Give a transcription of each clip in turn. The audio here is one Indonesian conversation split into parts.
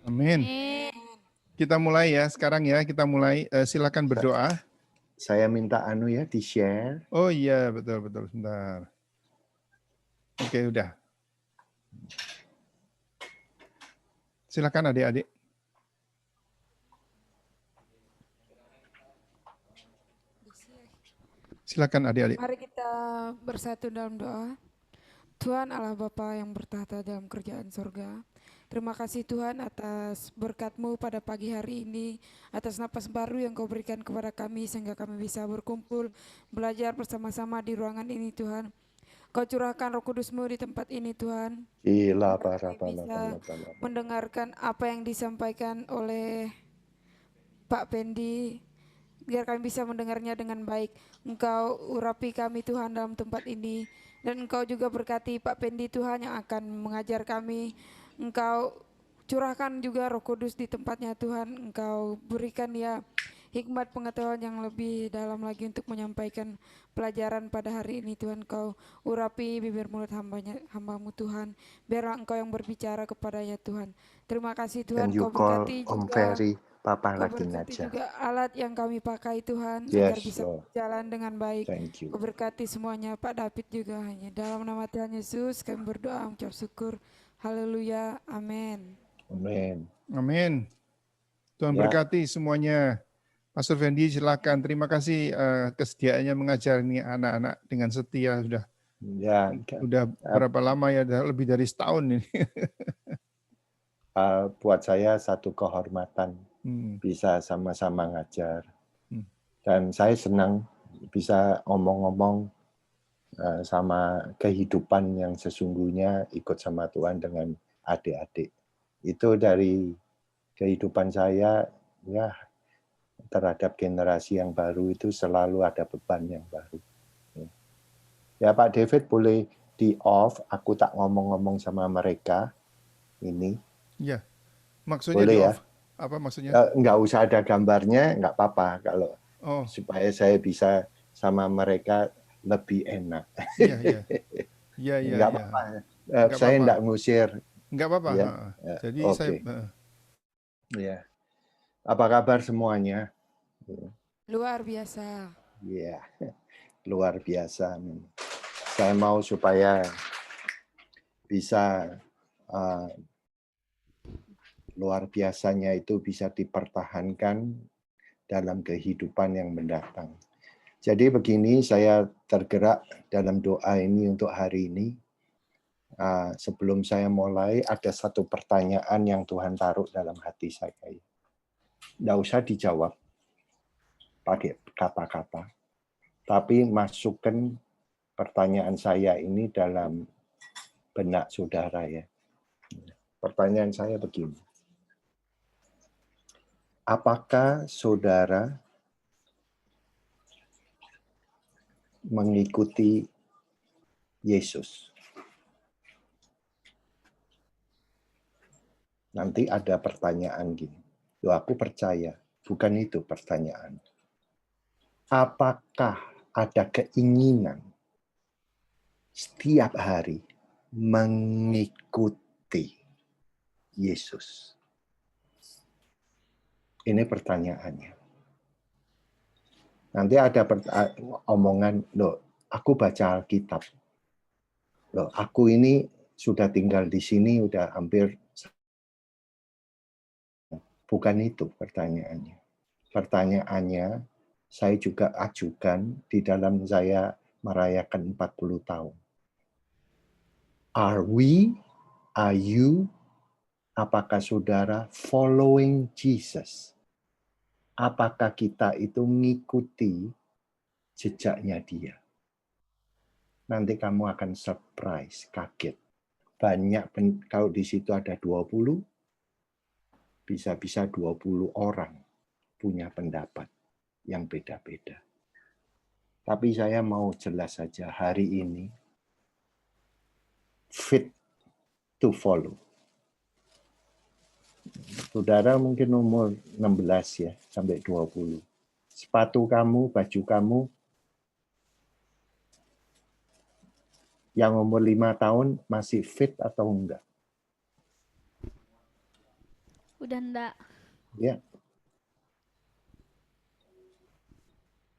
Amin. Kita mulai ya sekarang ya, kita mulai. Silakan berdoa. Saya minta ya di-share. Oh iya, betul. Sebentar. Oke, udah. Silakan adik-adik. Silakan adik-adik. Mari kita bersatu dalam doa. Tuhan Allah Bapa yang bertahta dalam kerajaan sorga, terima kasih Tuhan atas berkat-Mu pada pagi hari ini, atas napas baru yang Kau berikan kepada kami sehingga kami bisa berkumpul, belajar bersama-sama di ruangan ini Tuhan. Kau curahkan Roh Kudus-Mu di tempat ini Tuhan. Kami bisa mendengarkan apa yang disampaikan oleh Pak Pendi, biar kami bisa mendengarnya dengan baik. Engkau urapi kami Tuhan dalam tempat ini, dan Engkau juga berkati Pak Pendi Tuhan yang akan mengajar kami. Engkau curahkan juga Roh Kudus di tempatnya Tuhan. Engkau berikan dia hikmat pengetahuan yang lebih dalam lagi untuk menyampaikan pelajaran pada hari ini Tuhan. Engkau urapi bibir mulut hamba-Mu Tuhan, biarlah Engkau yang berbicara kepadanya Tuhan. Terima kasih Tuhan. And you Kau berkati call Om juga Ferry, Papa Kau lagi berkati ngajar. juga alat yang kami pakai Tuhan, agar Yes, bisa Lord. berjalan dengan baik. Thank you. Kau berkati semuanya, Pak David juga. Hanya dalam nama Tuhan Yesus kami berdoa mengucap syukur. Haleluya, amin. Amin. Amin. Tuhan Ya. berkati semuanya. Pastor Fendi silakan. Terima kasih kesediaannya mengajar ini anak-anak dengan setia sudah. Ya. Udah berapa lama ya? Lebih dari setahun ini. Buat saya satu kehormatan bisa sama-sama ngajar. Dan saya senang bisa ngomong-ngomong sama kehidupan yang sesungguhnya ikut sama Tuhan dengan adik-adik. Itu dari kehidupan saya ya terhadap generasi yang baru itu selalu ada beban yang baru. Ya Pak David boleh di off, aku tak ngomong-ngomong sama mereka ini. Iya, maksudnya boleh di ya? off. Apa maksudnya? Nggak usah ada gambarnya, nggak apa-apa kalau supaya saya bisa sama mereka lebih enak. Iya. Nggak apa-apa. Saya nggak ngusir. Nggak apa-apa. Ya. Jadi Oke. Ya. Apa kabar semuanya? Luar biasa. Iya, luar biasa. Saya mau supaya bisa luar biasanya itu bisa dipertahankan dalam kehidupan yang mendatang. Jadi begini, saya tergerak dalam doa ini untuk hari ini. Sebelum saya mulai, ada satu pertanyaan yang Tuhan taruh dalam hati saya. Nggak usah dijawab pakai kata-kata, tapi masukkan pertanyaan saya ini dalam benak saudara ya. Pertanyaan saya begini. Apakah saudara mengikuti Yesus? Nanti ada pertanyaan gini. Loh, aku percaya. Bukan itu pertanyaan. Apakah ada keinginan setiap hari mengikuti Yesus? Ini pertanyaannya. Nanti ada omongan, loh, aku baca Alkitab. Loh, aku ini sudah tinggal di sini, udah hampir. Bukan itu pertanyaannya. Pertanyaannya, saya juga ajukan di dalam saya merayakan 40 tahun. Are you, apakah saudara following Jesus? Apakah kita itu mengikuti jejaknya dia? Nanti kamu akan surprise, kaget. Banyak, kalau di situ ada 20, bisa-bisa 20 orang punya pendapat yang beda-beda. Tapi saya mau jelas saja hari ini, fit to follow. Saudara mungkin umur 16 ya, sampai 20. Sepatu kamu, baju kamu, yang umur 5 tahun masih fit atau enggak? Udah enggak. Ya.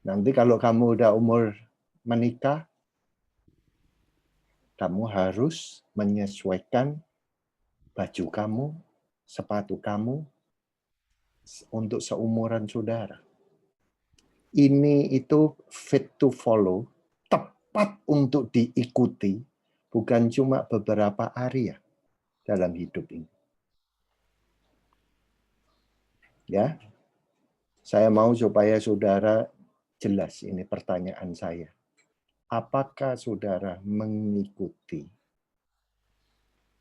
Nanti kalau kamu udah umur menikah, kamu harus menyesuaikan baju kamu, sepatu kamu untuk seumuran saudara. Ini itu fit to follow, tepat untuk diikuti, bukan cuma beberapa area dalam hidup ini. Ya, saya mau supaya saudara jelas ini pertanyaan saya. Apakah saudara mengikuti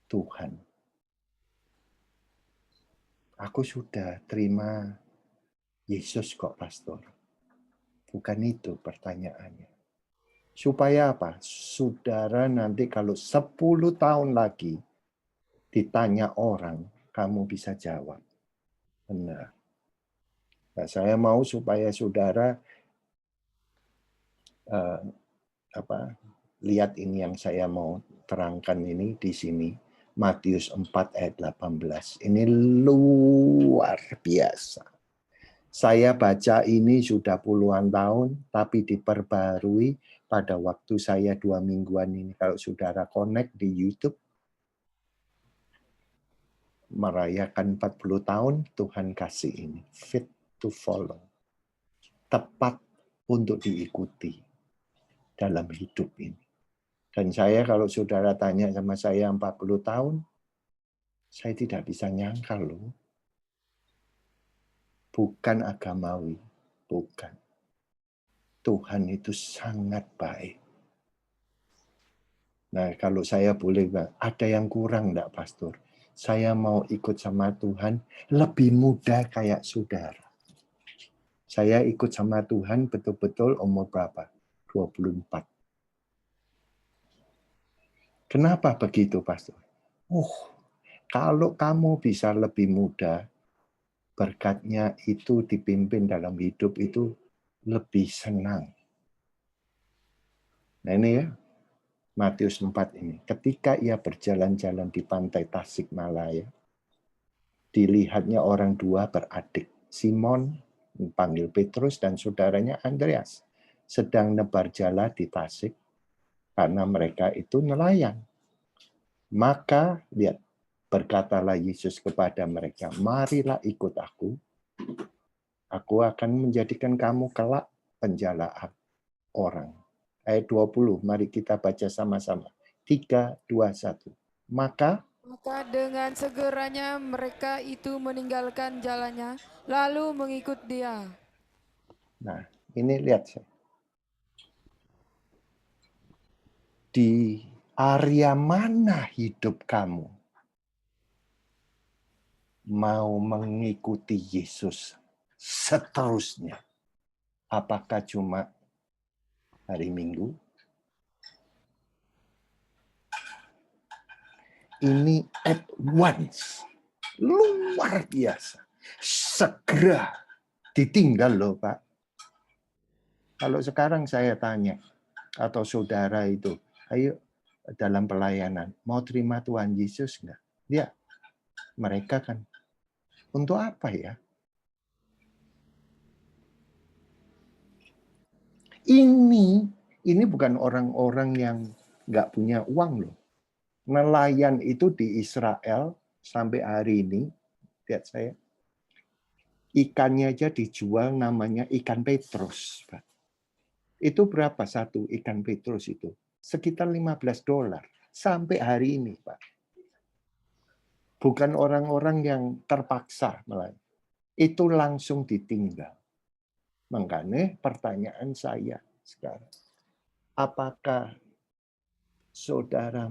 Tuhan? Aku sudah terima Yesus kok, pastor. Bukan itu pertanyaannya. Supaya apa? Saudara nanti kalau 10 tahun lagi ditanya orang, kamu bisa jawab. Benar. Nah, saya mau supaya saudara lihat ini yang saya mau terangkan ini di sini. Matius 4 ayat 18. Ini luar biasa. Saya baca ini sudah puluhan tahun, tapi diperbarui pada waktu saya 2 mingguan ini. Kalau saudara connect di YouTube, merayakan 40 tahun, Tuhan kasih ini. Fit to follow. Tepat untuk diikuti dalam hidup ini. Dan saya kalau saudara tanya sama saya 40 tahun, saya tidak bisa nyangkal loh. Bukan agamawi, bukan. Tuhan itu sangat baik. Nah, kalau saya boleh, ada yang kurang enggak, pastor? Saya mau ikut sama Tuhan lebih muda kayak saudara. Saya ikut sama Tuhan betul-betul umur berapa? 24. Kenapa begitu, pastor? Kalau kamu bisa lebih muda, berkatnya itu dipimpin dalam hidup itu lebih senang. Nah ini ya, Matius 4 ini. Ketika ia berjalan-jalan di pantai Tasikmalaya, dilihatnya orang dua beradik. Simon, panggil Petrus, dan saudaranya Andreas, sedang nebar jala di Tasik, karena mereka itu nelayan. Maka, lihat, berkatalah Yesus kepada mereka, marilah ikut aku. Aku akan menjadikan kamu kelak penjala orang. Ayat 20, mari kita baca sama-sama. 3, 2, 1. Maka dengan segeranya mereka itu meninggalkan jalannya, lalu mengikut dia. Nah, ini lihat saya. Di area mana hidup kamu mau mengikuti Yesus seterusnya? Apakah cuma hari Minggu? Ini at once. Luar biasa. Segera ditinggal loh, Pak. Kalau sekarang saya tanya, atau saudara itu, ayo dalam pelayanan, mau terima Tuhan Yesus enggak? Ya, mereka kan, untuk apa ya? Ini bukan orang-orang yang nggak punya uang loh. Nelayan itu di Israel sampai hari ini, lihat saya, ikannya aja dijual namanya ikan Petrus. Pak. Itu berapa satu ikan Petrus itu? Sekitar $15 sampai hari ini, Pak. Bukan orang-orang yang terpaksa melayan. Itu langsung ditinggal. Makanya pertanyaan saya sekarang, apakah saudara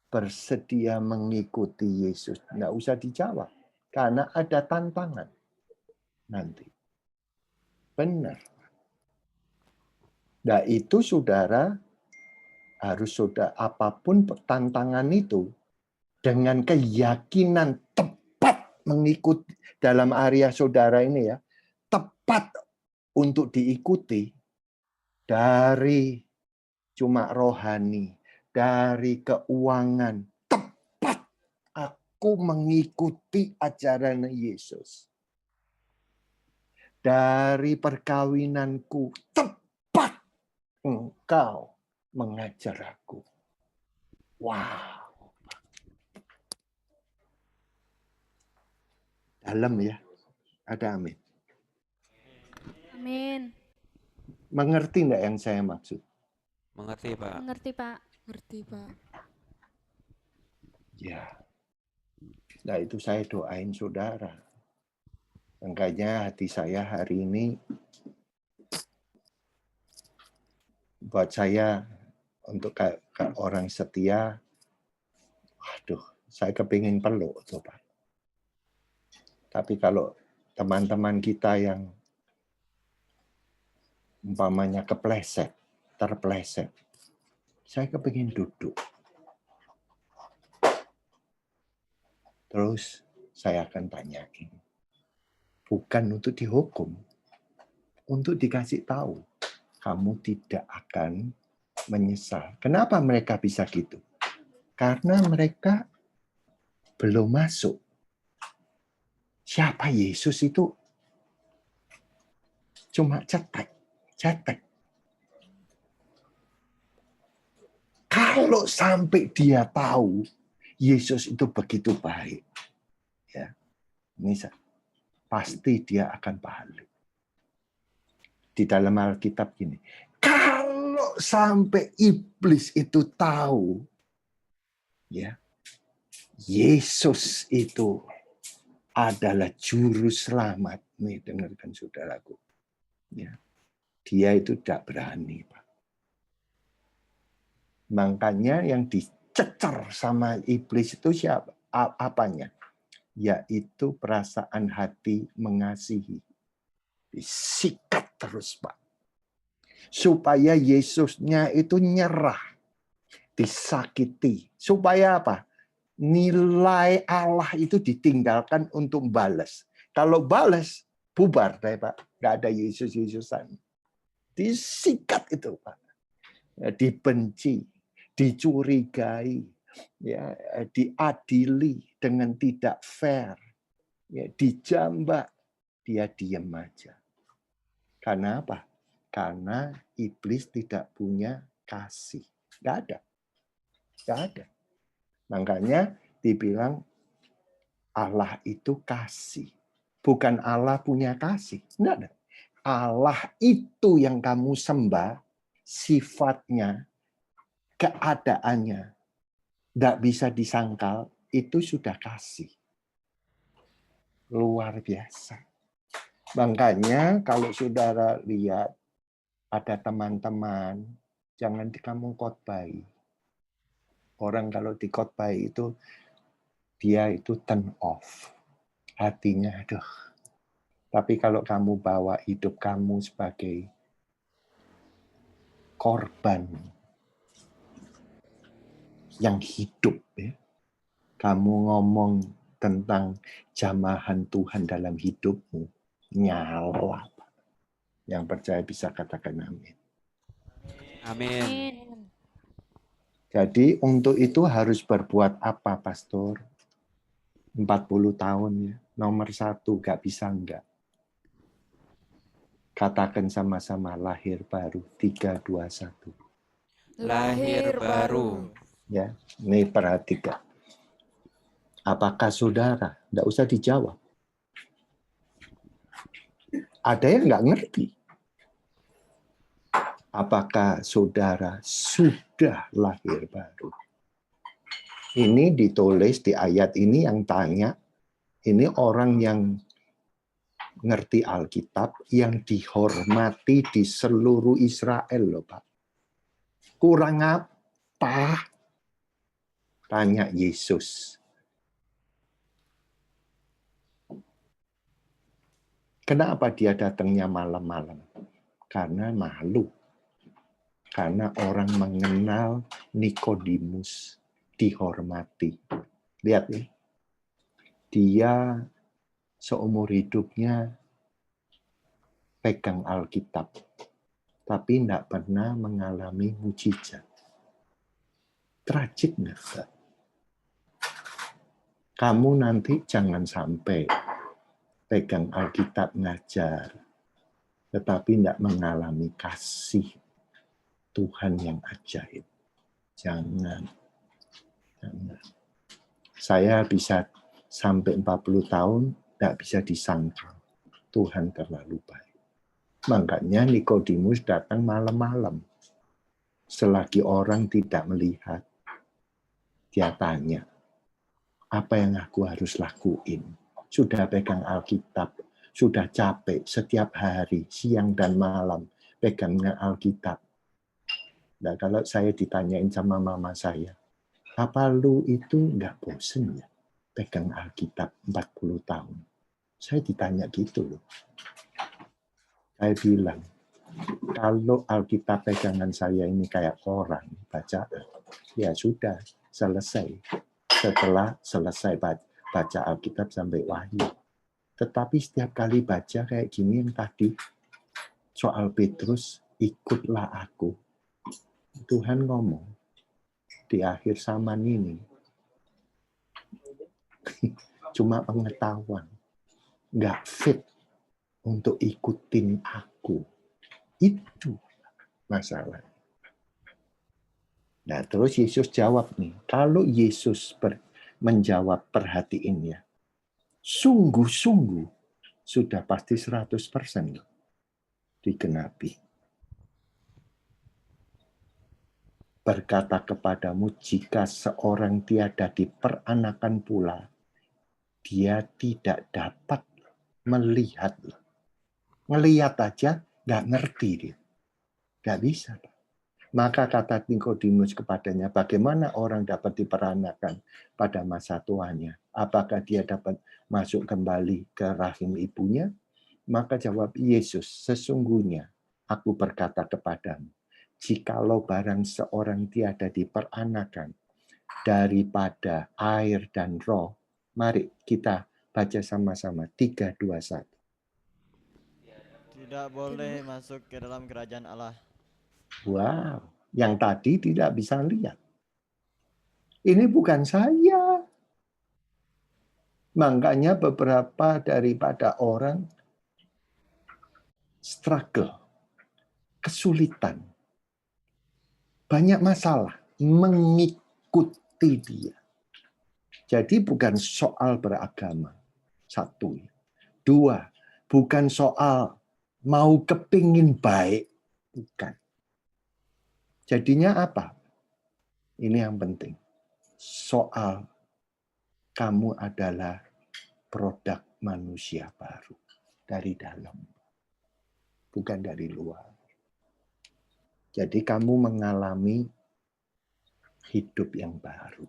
bersedia mengikuti Yesus? Nggak usah dijawab, karena ada tantangan nanti. Benar. Nah itu saudara, apapun tantangan itu, dengan keyakinan tepat mengikuti dalam area saudara ini ya, tepat untuk diikuti dari cuma rohani, dari keuangan, tepat aku mengikuti ajaran Yesus. Dari perkawinanku tepat engkau mengajar aku. Wow. Dalam ya. Ada amin. Amin. Mengerti enggak yang saya maksud? Mengerti, Pak. Mengerti, Pak. Ngerti, Pak. Ya. Nah itu saya doain saudara. Makanya hati saya hari ini buat saya untuk orang setia, aduh, saya kepingin peluk tuh Pak. Tapi kalau teman-teman kita yang umpamanya terpleset, saya kepingin duduk. Terus saya akan tanyain. Bukan untuk dihukum, untuk dikasih tahu. Kamu tidak akan menyesal. Kenapa mereka bisa gitu? Karena mereka belum masuk. Siapa Yesus itu cuma cetek. Kalau sampai dia tahu Yesus itu begitu baik, ya, ini pasti dia akan balik. Di dalam Alkitab gini, kalau sampai iblis itu tahu, ya, Yesus itu adalah juru selamat. Nih, dengarkan saudaraku. Ya. Dia itu tidak berani, Pak. Makanya yang dicecer sama iblis itu siapa? Apanya? Yaitu perasaan hati mengasihi. Disikat terus, Pak. Supaya Yesusnya itu nyerah. Disakiti. Supaya apa? Nilai Allah itu ditinggalkan untuk balas. Kalau balas, bubar deh, Pak. Nggak ada Yesus-Yesusan. Disikat itu, Pak. Dibenci, dicurigai, ya, diadili dengan tidak fair, ya, dijambak, dia diam aja. Karena apa? Karena iblis tidak punya kasih. Nggak ada. Nggak ada. Makanya dibilang Allah itu kasih. Bukan Allah punya kasih. Nggak ada. Allah itu yang kamu sembah, sifatnya, keadaannya, nggak bisa disangkal, itu sudah kasih. Luar biasa. Makanya kalau saudara lihat, ada teman-teman, jangan kamu khotbahi. Orang kalau dikhotbahi itu, dia itu turn off. Hatinya, aduh. Tapi kalau kamu bawa hidup kamu sebagai korban yang hidup, ya, kamu ngomong tentang jamahan Tuhan dalam hidupmu, nyala. Yang percaya bisa katakan amin. Amin. Jadi untuk itu harus berbuat apa, Pastor? 40 tahun ya. Nomor 1, gak bisa enggak. Katakan sama-sama lahir baru. 3, 2, 1. Lahir baru. Ya, ini perhatikan. Apakah saudara? Nggak usah dijawab. Ada yang nggak ngerti. Apakah saudara sudah lahir baru? Ini ditulis di ayat ini yang tanya. Ini orang yang ngerti Alkitab, yang dihormati di seluruh Israel loh, Pak. Kurang apa? Tanya Yesus. Kenapa dia datangnya malam-malam? Karena malu. Karena orang mengenal Nikodemus, dihormati. Lihat nih. Dia seumur hidupnya pegang Alkitab. Tapi tidak pernah mengalami mujizat. Tragik nggak? Kamu nanti jangan sampai pegang Alkitab ngajar, tetapi tidak mengalami kasih Tuhan yang ajaib. Jangan. Saya bisa sampai 40 tahun, tidak bisa disangkal. Tuhan terlalu baik. Makanya Nikodemus datang malam-malam. Selagi orang tidak melihat, dia tanya, apa yang aku harus lakuin? Sudah pegang Alkitab, sudah capek setiap hari, siang dan malam, pegang Alkitab. Nah, kalau saya ditanyain sama mama saya, apa lu itu nggak bosen ya pegang Alkitab 40 tahun? Saya ditanya gitu loh. Saya bilang, kalau Alkitab pegangan saya ini kayak koran, bacaan, ya sudah, selesai. Setelah selesai baca Alkitab sampai Wahyu. Tetapi setiap kali baca kayak gini yang tadi, soal Petrus, ikutlah aku. Tuhan ngomong, di akhir zaman ini, cuma pengetahuan, nggak fit untuk ikutin aku. Itu masalah. Nah, terus Yesus jawab nih, kalau Yesus menjawab, perhatiin ya, sungguh-sungguh sudah pasti 100% digenapi. Berkata kepadamu, jika seorang tiada diperanakan pula, dia tidak dapat melihat. Ngelihat aja, nggak ngerti dia. Nggak bisa. Maka kata Nikodemus kepadanya, bagaimana orang dapat diperanakan pada masa tuanya? Apakah dia dapat masuk kembali ke rahim ibunya? Maka jawab Yesus, sesungguhnya aku berkata kepadamu, jikalau barang seorang tiada diperanakan daripada air dan roh, mari kita baca sama-sama, 3, 2, 1. Tidak boleh masuk ke dalam kerajaan Allah. Wow, yang tadi tidak bisa lihat. Ini bukan saya. Makanya beberapa daripada orang struggle, kesulitan, banyak masalah mengikuti dia. Jadi bukan soal beragama. 1. 2, bukan soal mau kepingin baik. Bukan. Jadinya apa? Ini yang penting. Soal kamu adalah produk manusia baru. Dari dalam. Bukan dari luar. Jadi kamu mengalami hidup yang baru.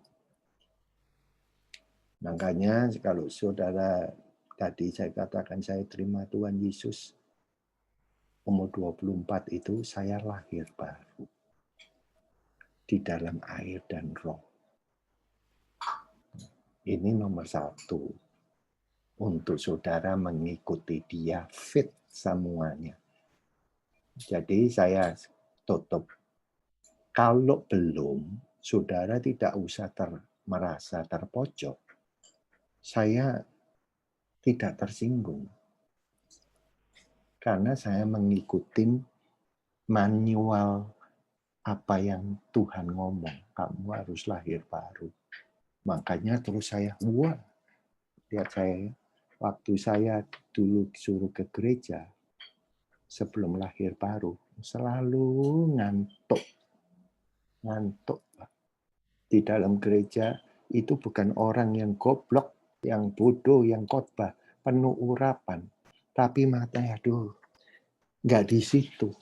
Makanya kalau saudara, tadi saya katakan saya terima Tuhan Yesus, umur 24 itu saya lahir baru. Di dalam air dan roh. Ini nomor 1. Untuk saudara mengikuti dia fit semuanya. Jadi saya tutup. Kalau belum, saudara tidak usah merasa terpojok. Saya tidak tersinggung. Karena saya mengikuti manual apa yang Tuhan ngomong. Kamu harus lahir baru. Makanya terus saya, wah, lihat saya, waktu saya dulu disuruh ke gereja, sebelum lahir baru, selalu ngantuk. Ngantuk. Di dalam gereja, itu bukan orang yang goblok, yang bodoh, yang khotbah, penuh urapan. Tapi matanya, aduh, nggak di situ.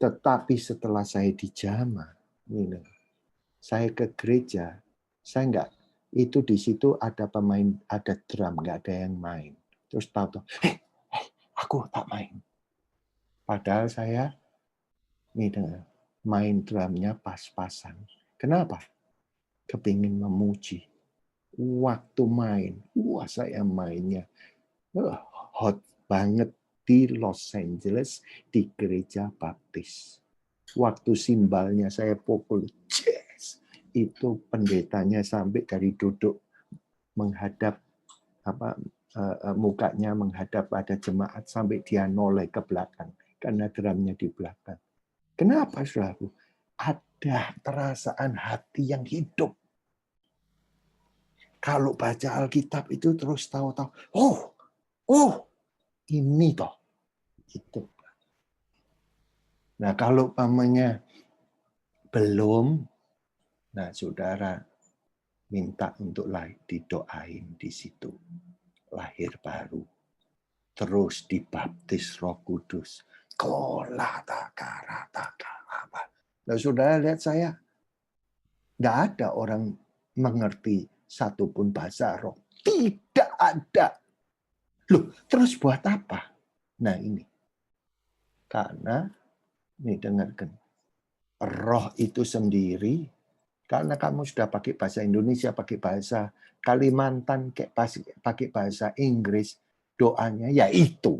Tetapi setelah saya dijamah, saya ke gereja, saya nggak, itu di situ ada pemain, ada drum, nggak ada yang main. Terus tahu-tahu, aku tak main. Padahal saya main drumnya pas-pasan. Kenapa? Kepingin memuji. Waktu main, wah saya mainnya hot banget di Los Angeles, di gereja baptis. Waktu simbalnya saya pukul, yes, itu pendetanya sampai dari duduk menghadap mukanya menghadap pada jemaat sampai dia noleh ke belakang karena drumnya di belakang. Kenapa, saudaraku? Ada perasaan hati yang hidup. Kalau baca Alkitab itu terus tahu-tahu, ini toh. Itu. Nah, kalau pamannya belum, nah saudara minta untuk didoain di situ. Lahir baru. Terus dibaptis Roh Kudus. Nah, saudara lihat saya, nggak ada orang mengerti satupun bahasa roh. Tidak ada. Loh, terus buat apa? Nah ini. Karena, nih dengarkan. Roh itu sendiri, karena kamu sudah pakai bahasa Indonesia, pakai bahasa Kalimantan, pakai bahasa Inggris, doanya ya itu.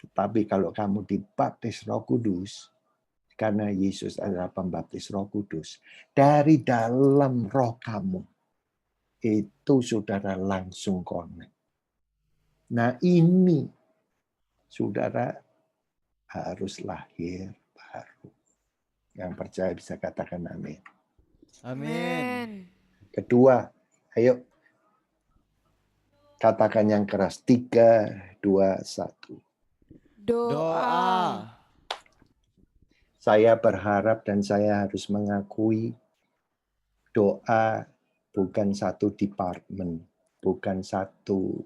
Tapi kalau kamu dibaptis Roh Kudus, karena Yesus adalah pembaptis Roh Kudus, dari dalam roh kamu, itu saudara langsung connect. Nah ini, saudara harus lahir baru. Yang percaya bisa katakan amin. Amin. Kedua, ayo katakan yang keras. 3, 2, 1. Doa. Saya berharap dan saya harus mengakui doa bukan satu departemen, bukan satu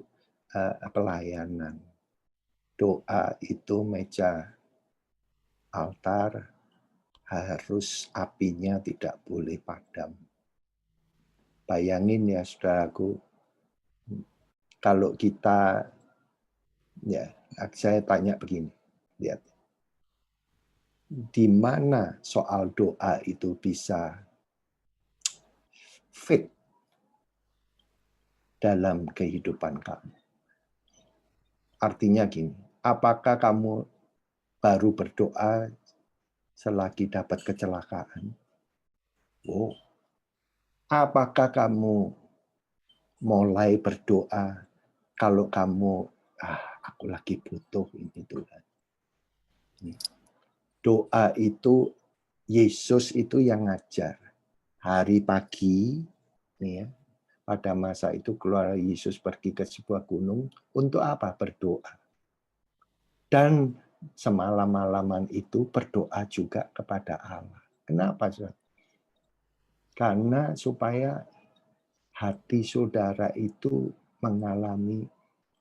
pelayanan. Doa itu meja altar, harus apinya tidak boleh padam. Bayangin ya saudaraku, kalau kita, ya saya tanya begini, lihat. Di mana soal doa itu bisa fit dalam kehidupan kamu? Artinya gini, apakah kamu baru berdoa selagi dapat kecelakaan? Oh. Apakah kamu mulai berdoa kalau kamu, aku lagi butuh ini Tuhan. Doa itu, Yesus itu yang ngajar. Hari pagi, nih ya, pada masa itu keluar Yesus pergi ke sebuah gunung, untuk apa? Berdoa. Dan semalam-malaman itu berdoa juga kepada Allah. Kenapa? Karena supaya hati saudara itu mengalami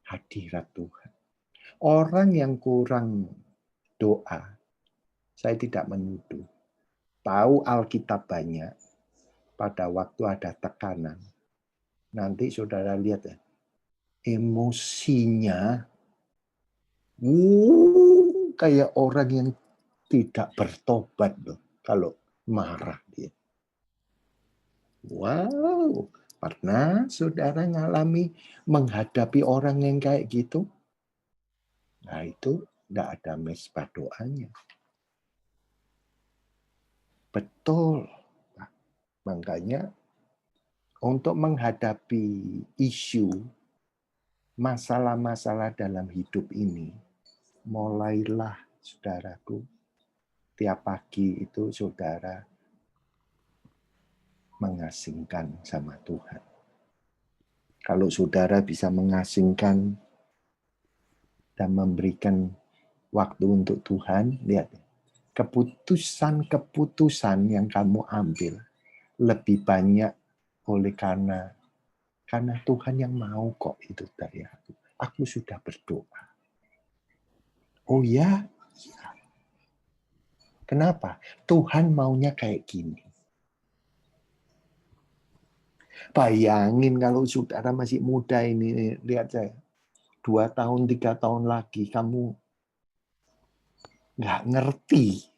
hadirat Tuhan. Orang yang kurang doa, saya tidak menuduh. Tahu Alkitab banyak, pada waktu ada tekanan. Nanti saudara lihat ya, emosinya kayak orang yang tidak bertobat loh kalau marah dia. Wow, pernah saudara ngalami menghadapi orang yang kayak gitu? Nah itu enggak ada mesbah doanya. Betul. Nah, makanya untuk menghadapi isu masalah-masalah dalam hidup ini, mulailah saudaraku, tiap pagi itu saudara mengasingkan sama Tuhan. Kalau saudara bisa mengasingkan dan memberikan waktu untuk Tuhan, lihat, keputusan-keputusan yang kamu ambil lebih banyak oleh karena Tuhan yang mau kok itu dari aku. Aku sudah berdoa. Oh ya? Ya. Kenapa? Tuhan maunya kayak gini. Bayangin kalau saudara masih muda ini, lihat saya, 2 tahun, 3 tahun lagi, kamu nggak ngerti.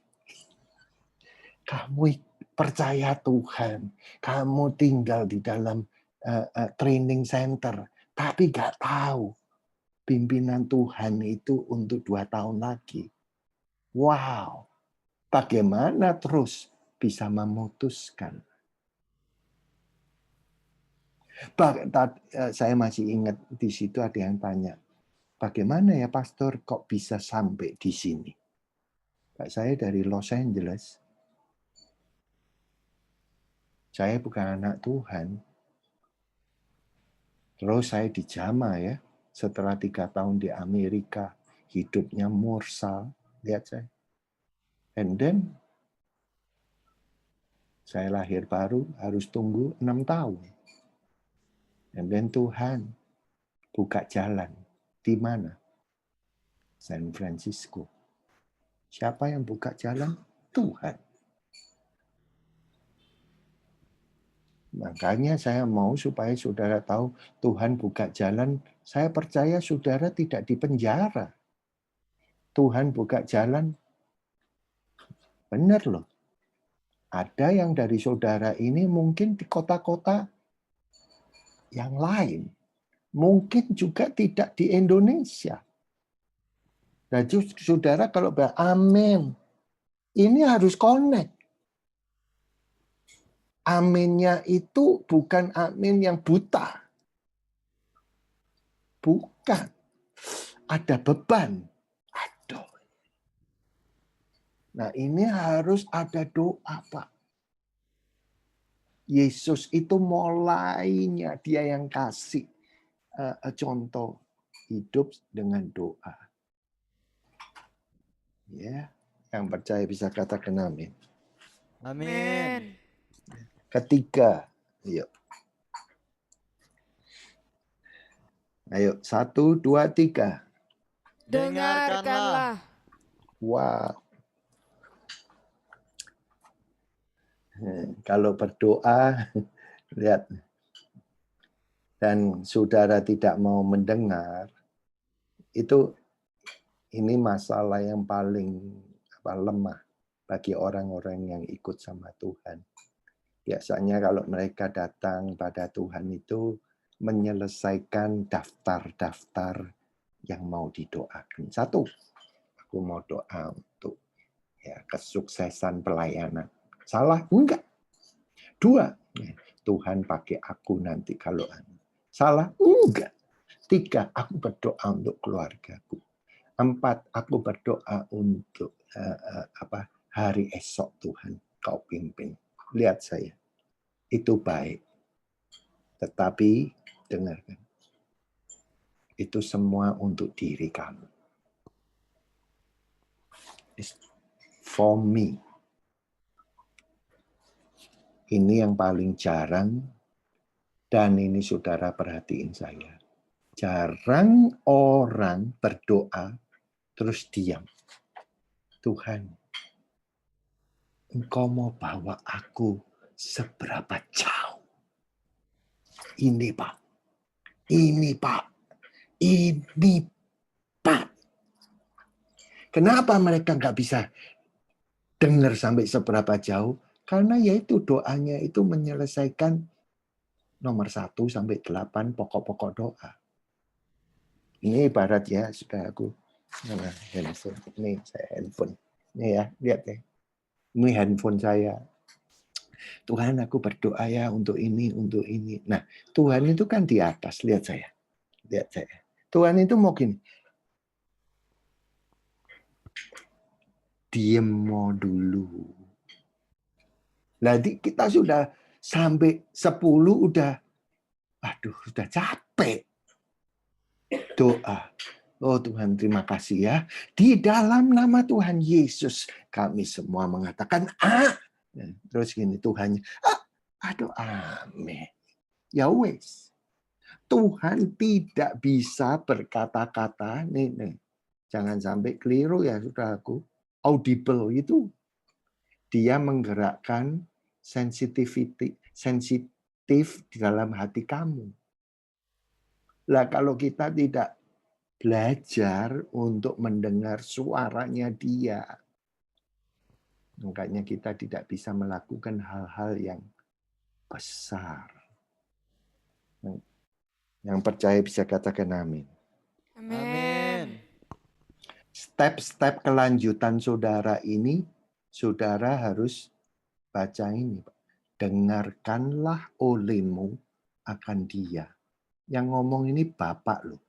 Kamu percaya Tuhan, kamu tinggal di dalam training center, tapi nggak tahu pimpinan Tuhan itu untuk 2 tahun lagi. Wow, bagaimana terus bisa memutuskan. Saya masih ingat di situ ada yang tanya, bagaimana ya pastor kok bisa sampai di sini? Saya dari Los Angeles. Saya bukan anak Tuhan. Terus saya dijamah ya. Setelah 3 tahun di Amerika, hidupnya mursal. Lihat saya. And then, saya lahir baru, harus tunggu 6 tahun. And then Tuhan buka jalan. Di mana? San Francisco. Siapa yang buka jalan? Tuhan. Makanya saya mau supaya saudara tahu Tuhan buka jalan. Saya percaya saudara tidak di penjara. Tuhan buka jalan. Benar loh. Ada yang dari saudara ini mungkin di kota-kota yang lain. Mungkin juga tidak di Indonesia. Nah, saudara kalau amin. Ini harus connect. Aminnya itu bukan amin yang buta. Bukan. Ada beban. Aduh. Nah, ini harus ada doa, Pak. Yesus itu mulainya dia yang kasih contoh hidup dengan doa. Ya, yang percaya bisa katakan amin. Amin. Ketiga, yuk. Ayo, 1, 2, 3. Dengarkanlah. Wow. Kalau berdoa, lihat. Dan saudara tidak mau mendengar, ini masalah yang paling lemah bagi orang-orang yang ikut sama Tuhan. Biasanya kalau mereka datang pada Tuhan itu menyelesaikan daftar-daftar yang mau didoakan. 1, aku mau doa untuk kesuksesan pelayanan. Salah? Enggak. 2, Tuhan pakai aku nanti kalau salah? Enggak. 3, aku berdoa untuk keluargaku. 4, aku berdoa untuk hari esok Tuhan kau pimpin. Lihat saya. Itu baik. Tetapi dengarkan. Itu semua untuk diri kamu. It's for me. Ini yang paling jarang dan ini saudara perhatiin saya. Jarang orang berdoa terus diam. Tuhan, Engkau mau bawa aku seberapa jauh? Ini Pak. Ini Pak. Ini Pak. Kenapa mereka nggak bisa dengar sampai seberapa jauh? Karena yaitu doanya itu menyelesaikan nomor 1 sampai 8 pokok-pokok doa. Ini ibarat ya, sudah aku handphone. Ini saya handphone. Ini ya, lihat ya. Ini handphone saya. Tuhan, aku berdoa ya untuk ini, untuk ini. Nah, Tuhan itu kan di atas. Lihat saya. Lihat saya. Tuhan itu mau gini. Diem mau dulu. Jadi kita sudah sampai 10 udah capek. Doa. Oh Tuhan, terima kasih ya. Di dalam nama Tuhan Yesus kami semua mengatakan terus gini Tuhan. Amin. Ya wes. Tuhan tidak bisa berkata-kata nih. Jangan sampai keliru ya saudaraku. Audible itu dia menggerakkan sensitif di dalam hati kamu. Lah kalau kita tidak belajar untuk mendengar suaranya dia, makanya kita tidak bisa melakukan hal-hal yang besar. Yang percaya bisa katakan amin. Amin. Step-step kelanjutan saudara ini, saudara harus Baca ini, Pak. Dengarkanlah olehmu akan dia. Yang ngomong ini Bapak loh.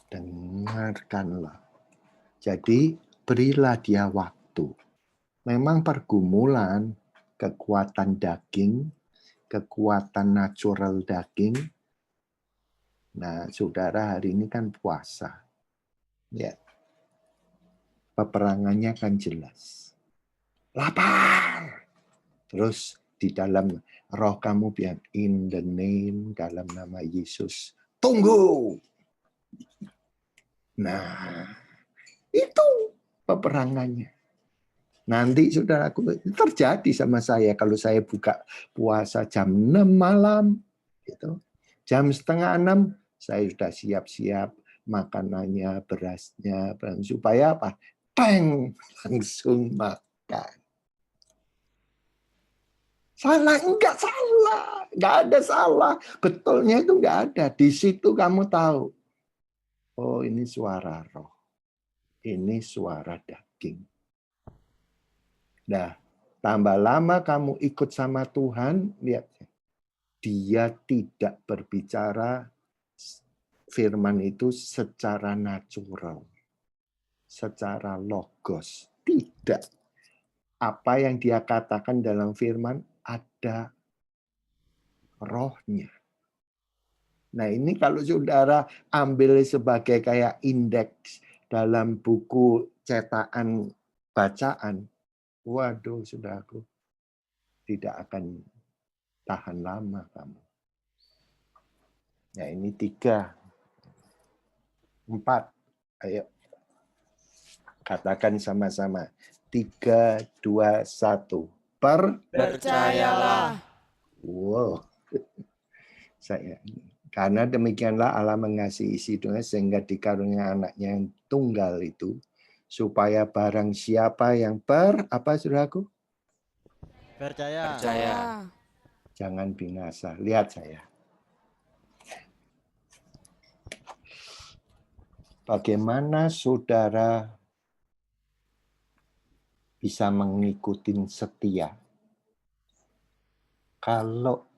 Dengarkanlah. Jadi berilah dia waktu. Memang pergumulan, kekuatan daging, kekuatan natural daging. Nah, saudara hari ini kan puasa. Ya. Peperangannya kan jelas. Lapar. Terus di dalam roh kamu bilang, in the name, dalam nama Yesus. Tunggu. Nah, itu peperangannya. Nanti saudaraku, terjadi sama saya kalau saya buka puasa jam 6 malam. Gitu. Jam setengah 6, saya sudah siap-siap makanannya, berasnya. Supaya apa? Teng, langsung makan. Salah, enggak salah. Enggak ada salah. Betulnya itu enggak ada. Di situ kamu tahu. Oh, ini suara roh. Ini suara daging. Nah, tambah lama kamu ikut sama Tuhan, lihat. Dia tidak berbicara firman itu secara natural. Secara logos. Tidak. Apa yang dia katakan dalam firman ada rohnya. Nah ini kalau saudara ambil sebagai kayak indeks dalam buku cetakan bacaan, waduh saudaraku, tidak akan tahan lama kamu. Nah ini 3, 4, ayo katakan sama-sama. 3, 2, 1. Percayalah. Wow. Karena demikianlah Allah mengasihi isi dunia sehingga dikaruniai anaknya yang tunggal itu supaya barang siapa yang apa saudaraku? Percaya. Jangan binasa. Lihat saya. Bagaimana saudara bisa mengikuti setia kalau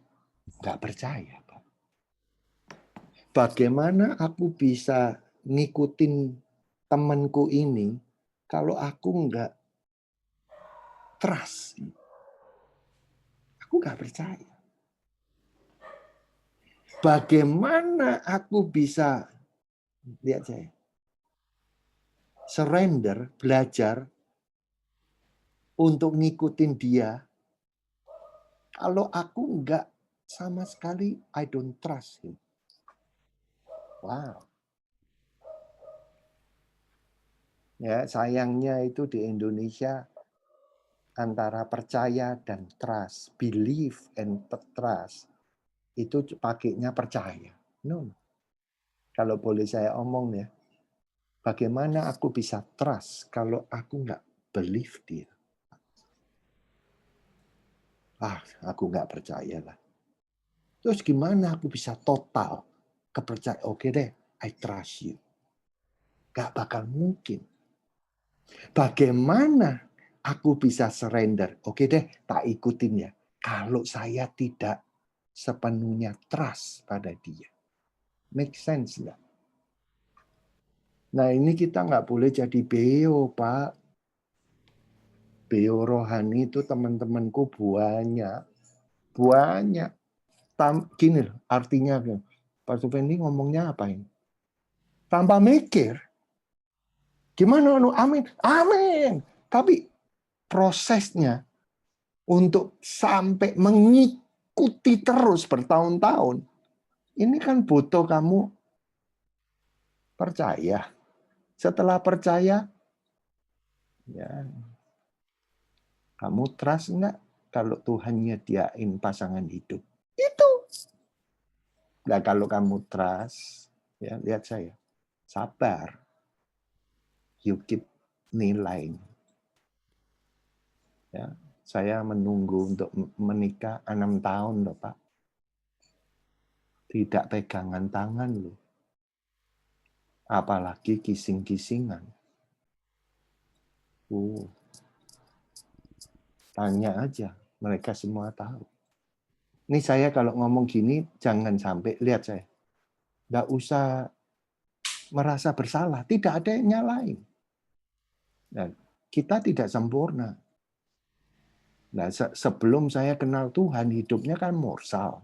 nggak percaya? Bagaimana aku bisa ngikutin temanku ini kalau aku nggak trust? Aku nggak percaya. Bagaimana aku bisa, lihat saya, surrender, belajar untuk ngikutin dia kalau aku nggak sama sekali, I don't trust him. Wow. Ya, sayangnya itu di Indonesia antara percaya dan trust, belief and trust itu pakainya percaya. No. Kalau boleh saya omong ya, bagaimana aku bisa trust kalau aku nggak believe dia? Aku nggak percaya lah. Terus gimana aku bisa total kepercayaan? Oke deh, I trust you. Gak bakal mungkin. Bagaimana aku bisa surrender? Oke deh, tak ikutin ya. Kalau saya tidak sepenuhnya trust pada dia. Make sense nggak? Nah ini kita nggak boleh jadi beo, Pak. Beo rohani itu teman-temanku banyak. Banyak. Gini artinya, Pak Supendi ngomongnya apa ini? Tanpa mikir. Gimana? Amin. Amin. Tapi prosesnya untuk sampai mengikuti terus bertahun-tahun, ini kan butuh kamu percaya. Setelah percaya, ya kamu trust enggak kalau Tuhan nyediain pasangan hidup? Itu. Nah kalau kamu trust, ya lihat saya, sabar. You keep nilai. Ya, saya menunggu untuk menikah 6 tahun loh Pak. Tidak pegangan tangan loh. Apalagi kissing-kissingan. Tanya aja, mereka semua tahu. Ini saya kalau ngomong gini, jangan sampai, lihat saya, nggak usah merasa bersalah, tidak ada yang nyalain. Dan kita tidak sempurna. Nah, sebelum saya kenal Tuhan, hidupnya kan morsal.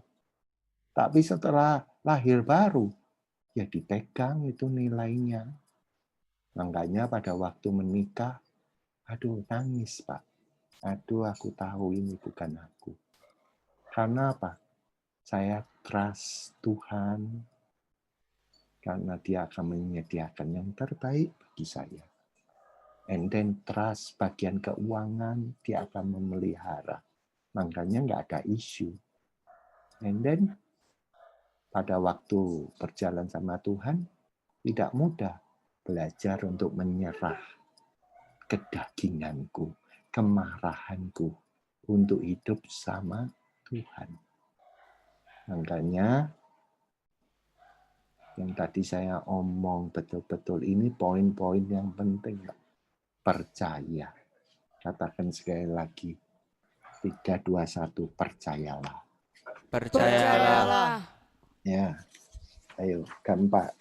Tapi setelah lahir baru, ya dipegang itu nilainya. Makanya pada waktu menikah, aduh nangis Pak. Aduh aku tahu ini bukan aku. Karena apa? Saya trust Tuhan, karena Dia akan menyediakan yang terbaik bagi saya. And then trust bagian keuangan, Dia akan memelihara. Makanya nggak ada isu. And then pada waktu berjalan sama Tuhan, tidak mudah belajar untuk menyerah kedaginganku, kemarahanku untuk hidup sama Tuhan. Makanya yang tadi saya omong betul-betul ini poin-poin yang penting. Percaya. Katakan sekali lagi. 3, 2, 1, percayalah. Percayalah. Ya. Ayo, keempat.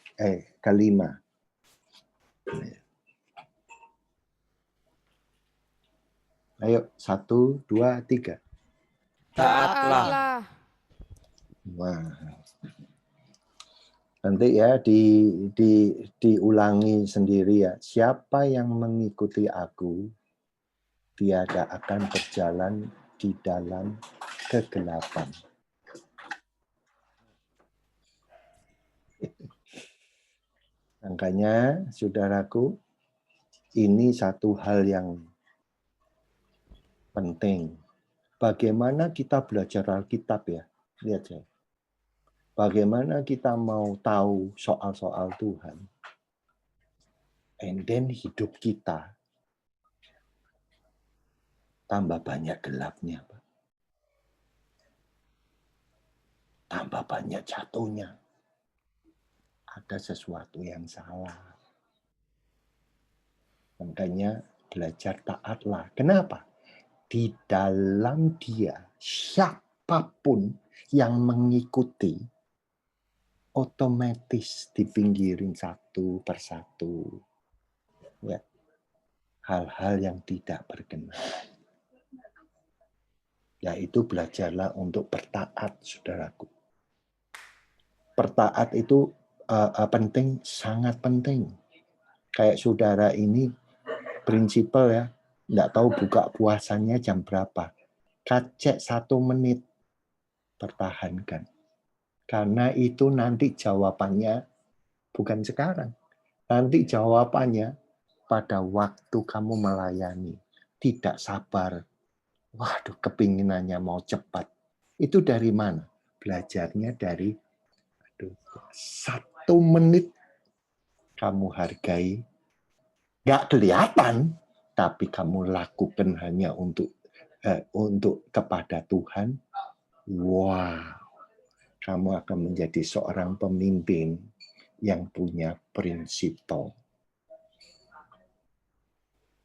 Kelima. Ayo, 1, 2, 3. Taatlah. Wah. Nanti ya diulangi sendiri ya. Siapa yang mengikuti aku, tiada akan berjalan di dalam kegelapan. Makanya, saudaraku, ini satu hal yang penting. Bagaimana kita belajar Alkitab ya? Lihat ya. Bagaimana kita mau tahu soal-soal Tuhan. And then hidup kita tambah banyak gelapnya, Pak. Tambah banyak jatuhnya. Ada sesuatu yang salah. Makanya belajar taatlah. Kenapa? Di dalam Dia, siapapun yang mengikuti, otomatis dipinggirin satu persatu. Ya. Hal-hal yang tidak berkenan. Yaitu belajarlah untuk bertaat, saudaraku. Bertaat itu penting, sangat penting. Kayak saudara ini, prinsipal ya, nggak tahu buka puasanya jam berapa. Kacek 1 menit, pertahankan. Karena itu nanti jawabannya bukan sekarang. Nanti jawabannya pada waktu kamu melayani. Tidak sabar. Waduh, kepinginannya mau cepat. Itu dari mana? Belajarnya dari 1 menit kamu hargai. Nggak kelihatan, tapi kamu lakukan hanya untuk kepada Tuhan. Wow. Kamu akan menjadi seorang pemimpin yang punya prinsipal.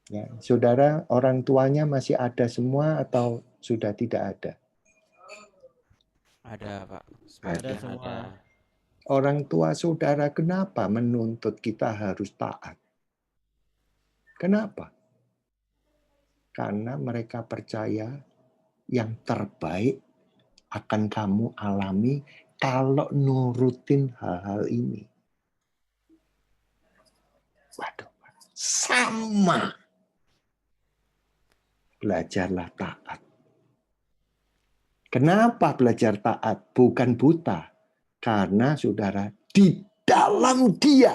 Ya, saudara, orang tuanya masih ada semua atau sudah tidak ada? Ada, Pak. Ada Sebagian semua. ada. Orang tua saudara kenapa menuntut kita harus taat? Kenapa? Karena mereka percaya yang terbaik akan kamu alami kalau nurutin hal-hal ini. Waduh, sama. Belajarlah taat. Kenapa belajar taat? Bukan buta. Karena saudara, di dalam Dia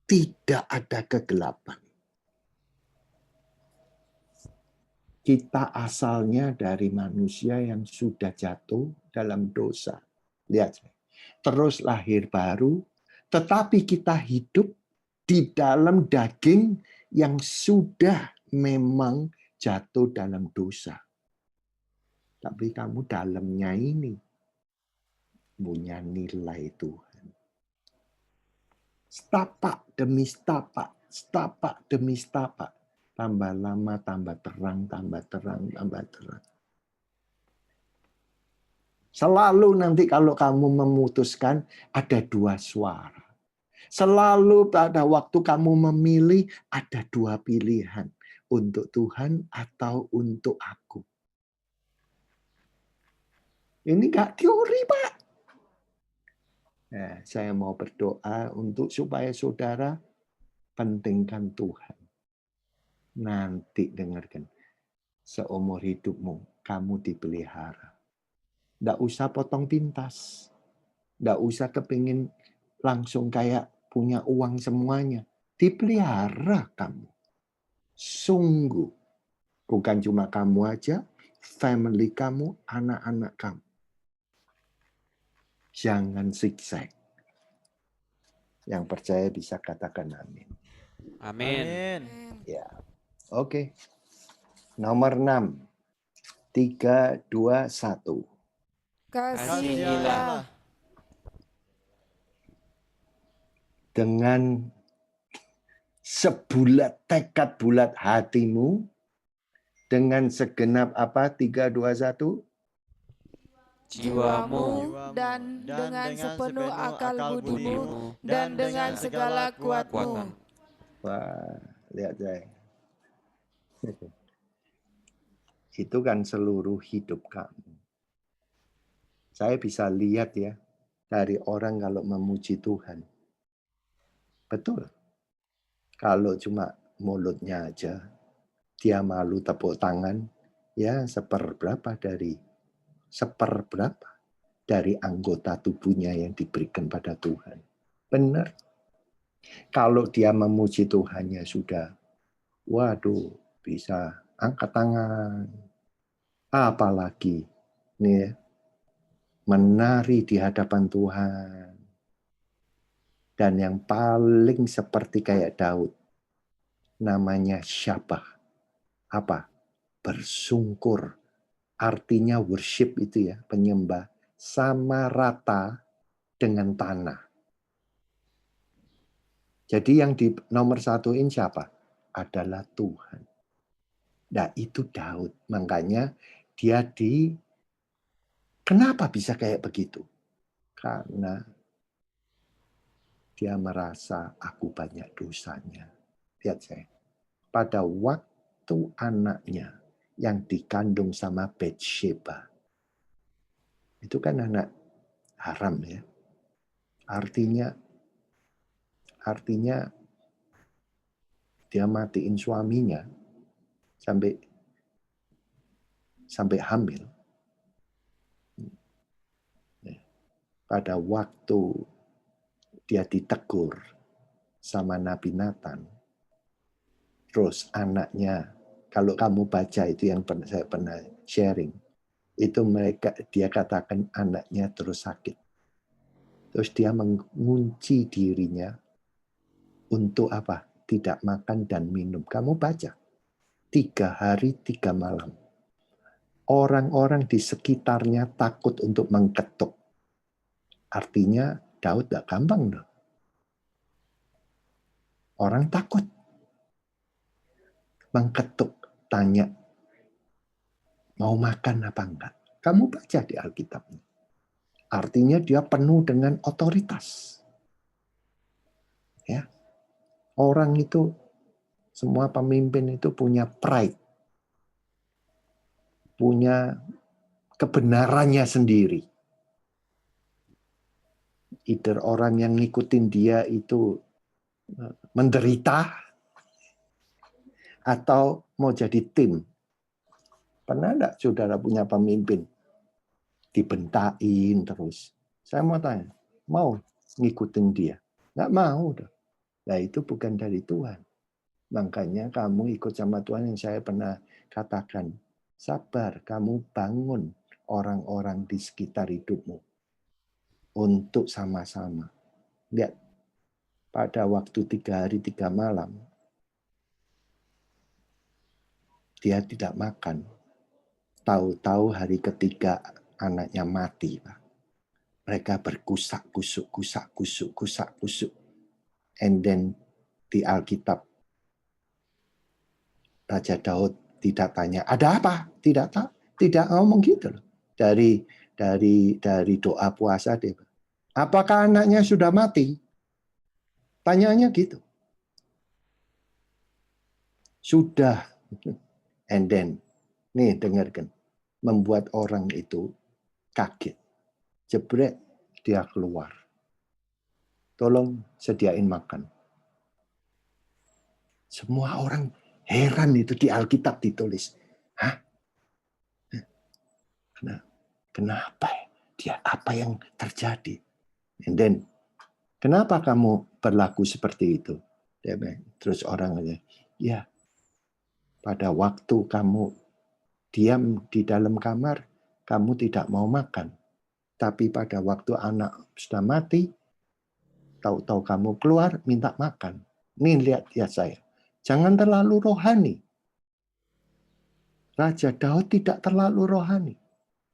tidak ada kegelapan. Kita asalnya dari manusia yang sudah jatuh dalam dosa. Lihat, terus lahir baru, tetapi kita hidup di dalam daging yang sudah memang jatuh dalam dosa. Tapi kamu dalamnya ini punya nilai Tuhan. Setapak demi setapak, setapak demi setapak. Tambah lama, tambah terang, tambah terang, tambah terang. Selalu nanti kalau kamu memutuskan ada dua suara. Selalu pada waktu kamu memilih ada dua pilihan. Untuk Tuhan atau untuk aku. Ini nggak teori, Pak. Nah, saya mau berdoa untuk supaya saudara pentingkan Tuhan. Nanti dengarkan. Seumur hidupmu kamu dipelihara. Nggak usah potong pintas. Nggak usah kepingin langsung kayak punya uang semuanya. Dipelihara kamu. Sungguh. Bukan cuma kamu aja, family kamu, anak-anak kamu. Jangan zigzag. Yang percaya bisa katakan amin. Amin. Amin. Ya. Oke. Nomor 6. 3, 2, 1. Kasihilah Dengan sebulat tekad bulat hatimu, dengan segenap apa? 3, 2, 1. jiwamu dan dengan sepenuh akal budimu dan dengan segala kuatmu. Wah, lihat saya. Itu kan seluruh hidup kamu. Saya bisa lihat ya, dari orang kalau memuji Tuhan. Betul. Kalau cuma mulutnya aja, dia malu tepuk tangan, ya seperberapa dari anggota tubuhnya yang diberikan pada Tuhan. Benar. Kalau dia memuji Tuhannya sudah, waduh, bisa angkat tangan. Apalagi nih, menari di hadapan Tuhan. Dan yang paling seperti kayak Daud, namanya syabah. Apa? Bersungkur. Artinya worship itu ya, penyembah. Sama rata dengan tanah. Jadi yang di nomor 1-in siapa? Adalah Tuhan. Nah itu Daud. Makanya dia kenapa bisa kayak begitu? Karena dia merasa aku banyak dosanya. Lihat saya. Pada waktu anaknya yang dikandung sama Batsheba. Itu kan anak haram ya. Artinya dia matiin suaminya sampai hamil. Pada waktu dia ditegur sama Nabi Nathan, terus anaknya, kalau kamu baca itu yang saya pernah sharing, itu dia katakan anaknya terus sakit. Terus dia mengunci dirinya untuk apa? Tidak makan dan minum. Kamu baca. 3 hari 3 malam. Orang-orang di sekitarnya takut untuk mengketuk. Artinya Daud gak gampang dong. Orang takut. Mengketuk, tanya, mau makan apa enggak? Kamu baca di Alkitabnya. Artinya dia penuh dengan otoritas. Ya. Orang itu, semua pemimpin itu punya pride. Punya kebenarannya sendiri. Either orang yang ngikutin dia itu menderita, atau mau jadi tim. Pernah enggak saudara punya pemimpin? Dibentain terus. Saya mau tanya, mau ngikutin dia? Enggak mau. Nah itu bukan dari Tuhan. Makanya kamu ikut sama Tuhan yang saya pernah katakan. Sabar, kamu bangun orang-orang di sekitar hidupmu. Untuk sama-sama. Lihat, pada waktu 3 hari 3 malam, dia tidak makan. Tahu-tahu hari ketiga anaknya mati, Pak. Mereka berkusak-kusuk. And then di Alkitab Raja Daud tidak tanya, ada apa? Tidak ngomong gitu loh. Dari doa puasa dia. Apakah anaknya sudah mati? Tanyanya gitu. Sudah. And then, nih dengarkan. Membuat orang itu kaget. Jebret, dia keluar. Tolong sediain makan. Semua orang heran itu di Alkitab ditulis. Hah? Kenapa? Dia apa yang terjadi? And then, kenapa kamu berlaku seperti itu? Terus orangnya, ya, pada waktu kamu diam di dalam kamar, kamu tidak mau makan. Tapi pada waktu anak sudah mati, tahu-tahu kamu keluar minta makan. Nih lihat saya. Jangan terlalu rohani. Raja Daud tidak terlalu rohani.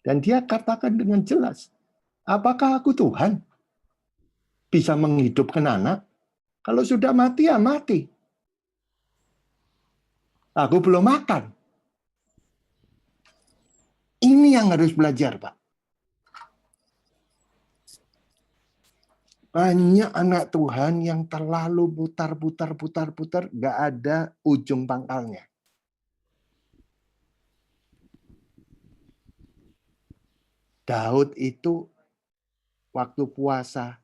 Dan dia katakan dengan jelas, apakah aku Tuhan? Bisa menghidupkan anak? Kalau sudah mati ya mati. Aku belum makan. Ini yang harus belajar, Pak. Banyak anak Tuhan yang terlalu putar, gak ada ujung pangkalnya. Daud itu waktu puasa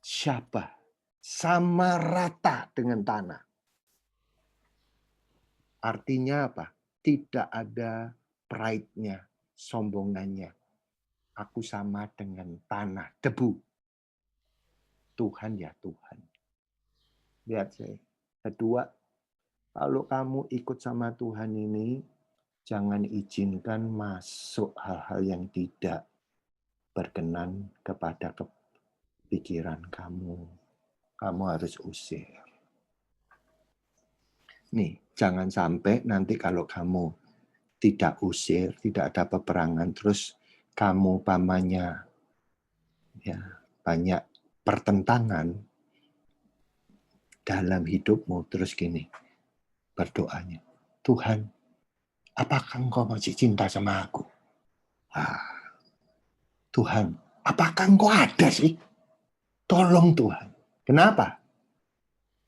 syabah, sama rata dengan tanah. Artinya apa? Tidak ada pride-nya, sombongannya. Aku sama dengan tanah, debu. Tuhan ya Tuhan. Lihat saya. Kedua, kalau kamu ikut sama Tuhan ini, jangan izinkan masuk hal-hal yang tidak berkenan kepada pikiran kamu. Kamu harus usir. Nih, jangan sampai nanti kalau kamu tidak usir, tidak ada peperangan, terus kamu pamannya ya banyak pertentangan dalam hidupmu, terus gini berdoanya, Tuhan, apakah Engkau masih cinta sama aku? Tuhan, apakah Engkau ada sih? Tolong Tuhan. Kenapa?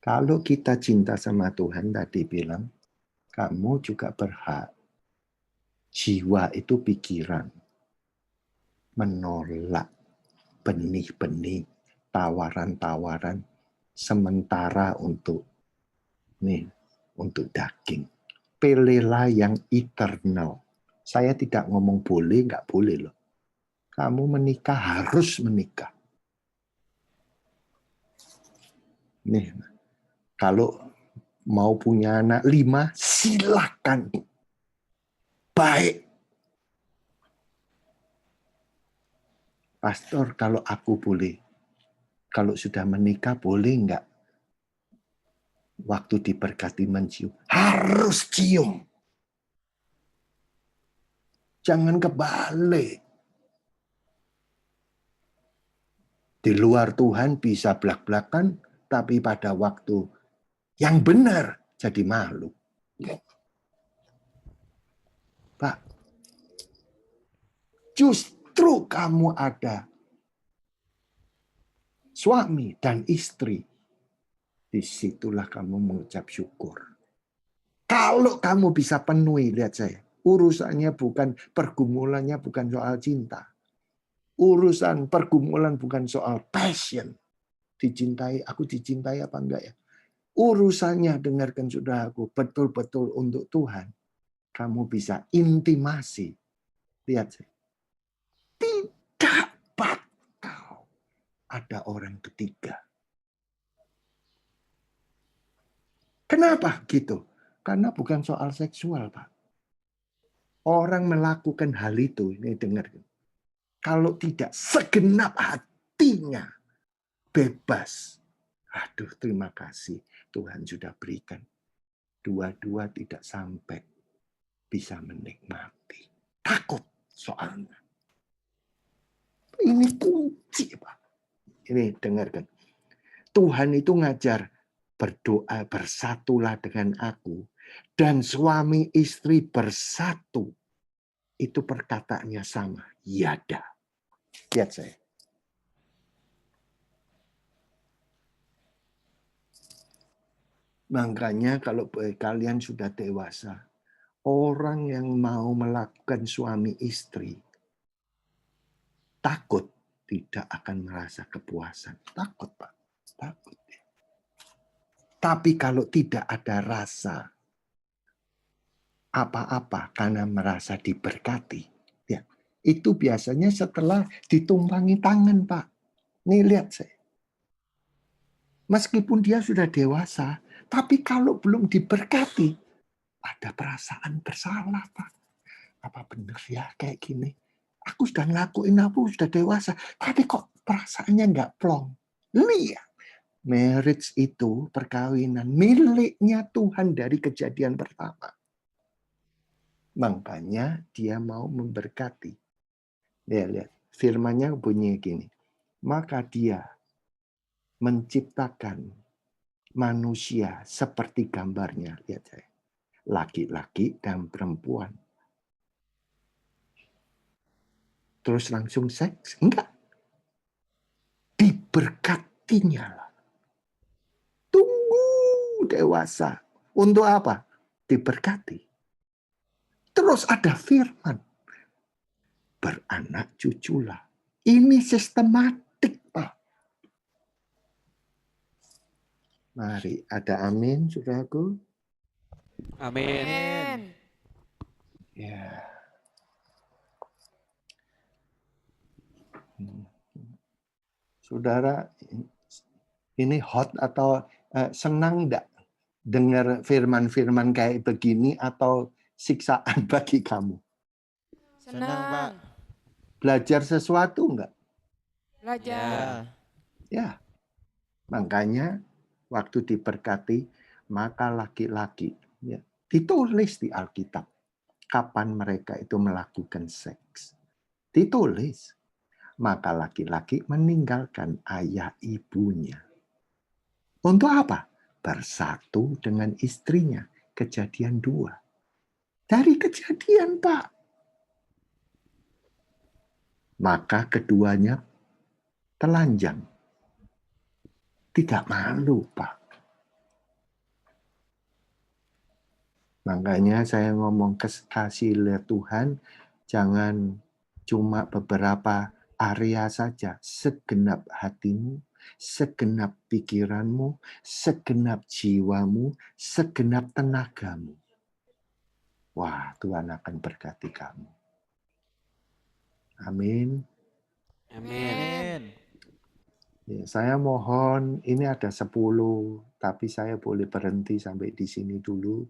Kalau kita cinta sama Tuhan, tadi bilang, kamu juga berhak. Jiwa itu pikiran. Menolak benih-benih, tawaran-tawaran sementara untuk daging. Pilihlah yang eternal. Saya tidak ngomong boleh, nggak boleh loh. Kamu menikah harus menikah. Nih, kalau mau punya anak 5, silakan. Baik. Pastor, kalau aku boleh, kalau sudah menikah boleh enggak? Waktu diberkati mencium, harus cium. Jangan kebalik. Di luar Tuhan bisa belak-belakan, tapi pada waktu yang benar jadi malu. Pak, justru kamu ada suami dan istri. Disitulah kamu mengucap syukur. Kalau kamu bisa penuhi, lihat saya, urusannya bukan, pergumulannya bukan soal cinta. Urusan pergumulan bukan soal passion. Dicintai, aku dicintai apa enggak ya? Urusannya, dengarkan saudaraku, betul-betul untuk Tuhan. Kamu bisa intimasi. Lihat saya. Tidak bakal ada orang ketiga. Kenapa gitu? Karena bukan soal seksual, Pak. Orang melakukan hal itu, ini dengar. Kalau tidak segenap hatinya, bebas. Aduh, terima kasih. Tuhan sudah berikan. Dua-dua tidak sampai bisa menikmati. Takut soalnya. Ini kunci, Pak. Ini dengarkan. Tuhan itu ngajar berdoa, bersatulah dengan aku. dan suami istri bersatu. Itu perkataannya sama. Yada. Lihat saya. Makanya kalau kalian sudah dewasa, orang yang mau melakukan suami istri, takut tidak akan merasa kepuasan. Takut, Pak. Takut. Tapi kalau tidak ada rasa apa-apa karena merasa diberkati, ya, itu biasanya setelah ditumpangi tangan, Pak. Nih lihat saya. Meskipun dia sudah dewasa, tapi kalau belum diberkati, ada perasaan bersalah, Pak. Apa benar ya kayak gini? Aku sudah ngelakuin, aku sudah dewasa, tapi kok perasaannya nggak plong. Lihat, marriage itu perkawinan miliknya Tuhan dari kejadian pertama. Makanya dia mau memberkati. Lihat, firman-Nya bunyi gini. Maka dia menciptakan manusia seperti gambarnya. Lihat saya. Laki-laki dan perempuan. Terus langsung seks? Enggak. Diberkatinya lah. Tunggu dewasa. Untuk apa? Diberkati. Terus ada firman. Beranak cuculah. Ini sistematik, Pak. Mari, ada amin, saudaraku. Amin. Ya. Saudara, ini hot atau senang enggak dengar firman-firman kayak begini atau siksaan bagi kamu? Senang, Pak. Belajar sesuatu enggak? Belajar. Ya. Makanya waktu diberkati, maka laki-laki, ya, ditulis di Alkitab kapan mereka itu melakukan seks. Ditulis. Maka laki-laki meninggalkan ayah ibunya. Untuk apa? Bersatu dengan istrinya. Kejadian 2. Dari kejadian, Pak. Maka keduanya telanjang. Tidak malu, Pak. Makanya saya ngomong kasih lihat Tuhan, jangan cuma beberapa area saja, segenap hatimu, segenap pikiranmu, segenap jiwamu, segenap tenagamu. Wah, Tuhan akan berkati kamu. Amin. Amin. Ya, saya mohon, ini ada 10, tapi saya boleh berhenti sampai di sini dulu.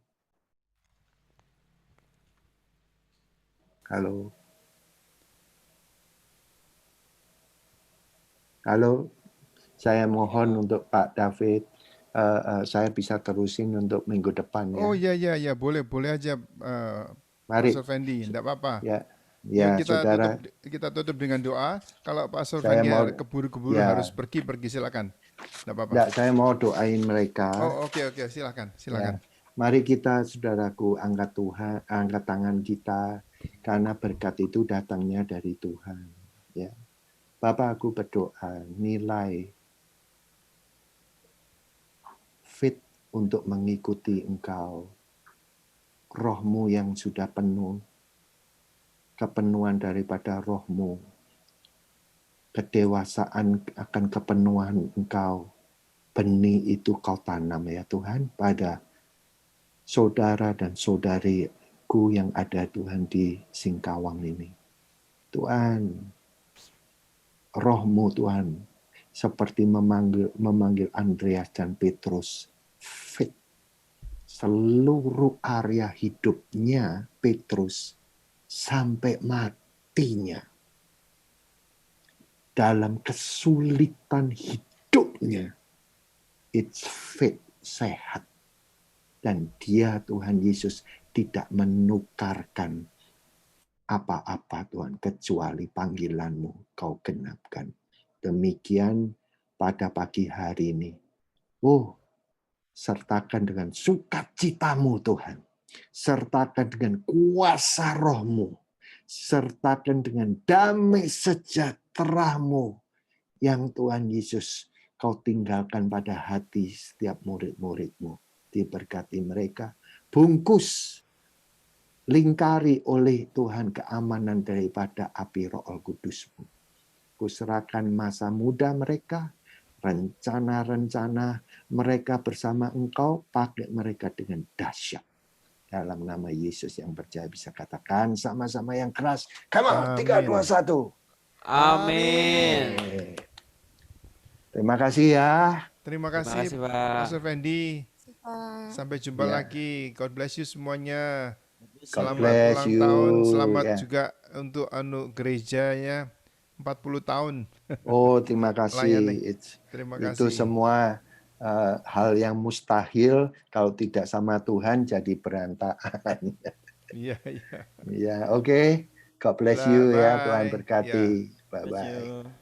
Kalau saya mohon untuk Pak David, saya bisa terusin untuk minggu depan ya. Oh ya, boleh aja, Mari. Pastor Fendi, enggak apa-apa. Ya, Yuk saudara. kita tutup dengan doa. Kalau Pastor Saya Fendi mau, keburu-keburu harus pergi silakan. Enggak apa-apa. Enggak, saya mau doain mereka. Oh, oke, silakan. Ya. Mari kita, saudaraku, angkat tangan kita, karena berkat itu datangnya dari Tuhan. Ya. Bapak, aku berdoa, nilai fit untuk mengikuti Engkau, rohmu yang sudah penuh, kepenuhan daripada rohmu, kedewasaan akan kepenuhan Engkau, benih itu kau tanam ya Tuhan pada saudara dan saudariku yang ada Tuhan di Singkawang ini. Tuhan, rohmu Tuhan, seperti memanggil Andreas dan Petrus, fit seluruh area hidupnya Petrus sampai matinya. Dalam kesulitan hidupnya, it's fit, sehat. Dan dia Tuhan Yesus tidak menukarkan apa-apa Tuhan, kecuali panggilanmu kau genapkan. Demikian pada pagi hari ini. sertakan dengan sukacitamu Tuhan. Sertakan dengan kuasa roh-Mu. Sertakan dengan damai sejahtera-Mu yang Tuhan Yesus Kau tinggalkan pada hati setiap murid-murid-Mu. Diberkati mereka, bungkus, lingkari oleh Tuhan keamanan daripada api Roh Kudus-Mu. Kuserahkan masa muda mereka, rencana-rencana mereka bersama Engkau, pakai mereka dengan dahsyat. Dalam nama Yesus yang percaya bisa katakan sama-sama yang keras. Come on, 3, 2, 1. Amin. Terima kasih ya. Terima Terima kasih kasih, Pak. Pastor Fendi. Pak. Sampai jumpa Ya. lagi. God bless you semuanya. God Selamat bless ulang you. tahun. Selamat Ya. juga untuk gerejanya 40 tahun. Oh, terima kasih. Layani. Terima Itu kasih. semua hal yang mustahil kalau tidak sama Tuhan jadi berantakan. Iya, iya. Ya, oke. God bless you ya. Tuhan Bye. berkati. Ya. Bye-bye.